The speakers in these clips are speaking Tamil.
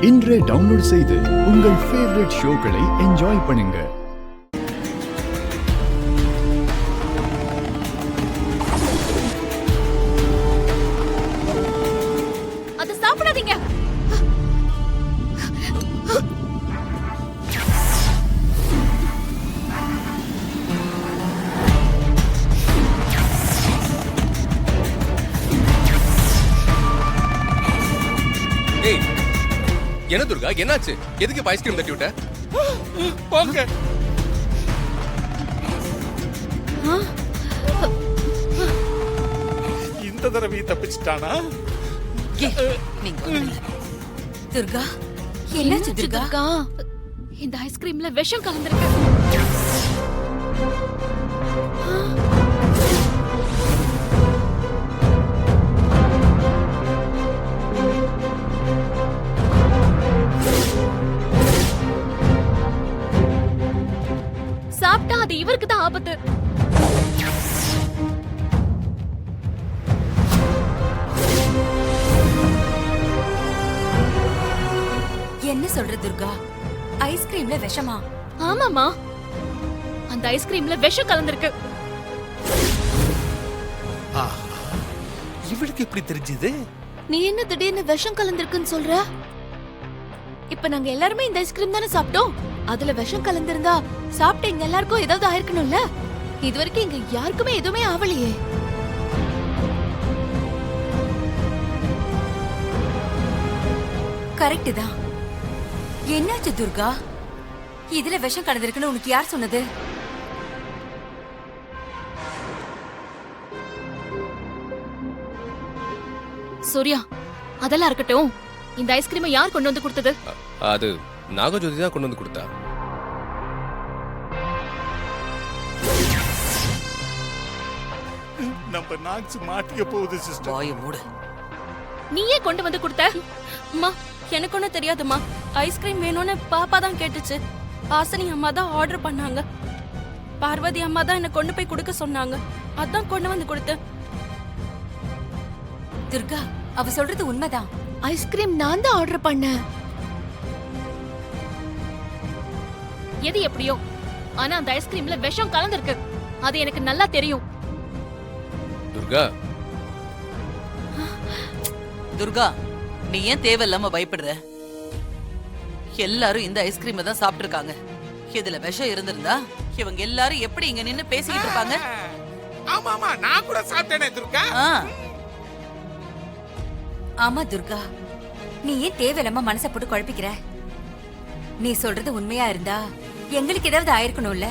இன்றே டவுன்லோட் செய்து உங்கள் ஃபேவரட் ஷோக்களை என்ஜாய் பண்ணுங்க. அது சாப்பிடாதீங்க. ஏய், என்ன துர்கா, என்னாச்சு? எதுக்கு ஐஸ்கிரீம் தட்டி விட்ட? போங்க. இந்த தடவை தப்பிச்சிட்டானா? துர்கா, என்னாச்சு துர்கா? இந்த ஐஸ்கிரீம்ல விஷம் கலந்திருக்கு. சாப்பிட்டா அது இவருக்கு தான் ஆபத்து. என்ன சொல்ற துர்கா? ஐஸ்கிரீம்ல விஷமா? ஆமாமா, அந்த ஐஸ்கிரீம்ல விஷம் கலந்திருக்கு. இவளுக்கு எப்படி தெரிஞ்சது? நீ என்ன திடீர்னு விஷம் கலந்திருக்குன்னு சொல்ற? இப்ப நாங்க எல்லாருமே இந்த ஐஸ்கிரீம் தானே சாப்பிட்டோம். அதுல விஷம் கலந்திருந்தா சாப்பிட்டு எங்க எல்லாருக்கும் ஏதாவது ஆயிருக்கணும்ல. இதுவரைக்கும் இங்க யாருக்குமே எதுவுமே ஆவலையே. கரெக்ட் தான். என்னாச்சு துர்கா? இதுல விஷம் கலந்திருக்குன்னு உனக்கு யார் சொன்னது? சூர்யா, அதெல்லாம் இருக்கட்டும். இந்த ஐஸ்கிரீமை யார் கொண்டு வந்து கொடுத்தது? அது நாகஜோதி தான் கொண்டு வந்து கொடுத்தா. நம்ம நாக்ஸ் மாட்டிக்க போகுது சிஸ்டர். வாயை மூடு. நீயே கொண்டு வந்து கொடுத்த? அம்மா, எனக்கு ஒன்றும் தெரியாதும்மா. ஐஸ்கிரீம் வேணும்னு பாப்பா தான் கேட்டுச்சு. ஹாசினி அம்மா தான் ஆர்டர் பண்ணாங்க. பார்வதி அம்மா தான் என்ன கொண்டு போய் கொடுக்க சொன்னாங்க. அதான் கொண்டு வந்து கொடுத்தேன். துர்கா, அவ சொல்றது உண்மைதான். ஐஸ்கிரீம் நான் தான் ஆர்டர் பண்ணேன். எது எப்படியோ, ஆனா அந்த ஐஸ்கிரீம்ல விஷம் கலந்திருக்கு. அது எனக்கு நல்லா தெரியும். துர்கா, துர்கா, நீ ஏன் தேவையில்லாம பயப்படுற? எல்லாரும் இந்த ஐஸ்கிரீமை தான் சாப்பிட்டு இருக்காங்க. இதுல விஷம் இருந்திருந்தா இவங்க எல்லாரும் எப்படி இங்க நின்னு பேசிக்கிட்டு இருப்பாங்க? ஆமா ஆமா, நான் கூட சாப்பிட்டேனே துர்கா. ஆமா துர்கா, நீ ஏன் தேவையில்லாம மனசை போட்டு குழப்பிக்கிற? நீ சொல்றது உண்மையா இருந்தா எங்களுக்கு ஏதாவது ஆயிருக்கணும்ல.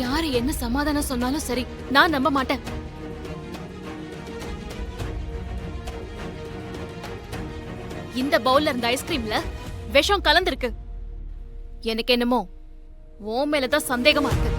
யாரு என்ன சமாதானம் சொன்னாலும் சரி, நான் நம்ப மாட்டேன். இந்த பவுல்ல இருந்த ஐஸ்கிரீம்ல விஷம் கலந்திருக்கு. எனக்கு என்னமோ உன் மேலதான் சந்தேகமா இருக்கு.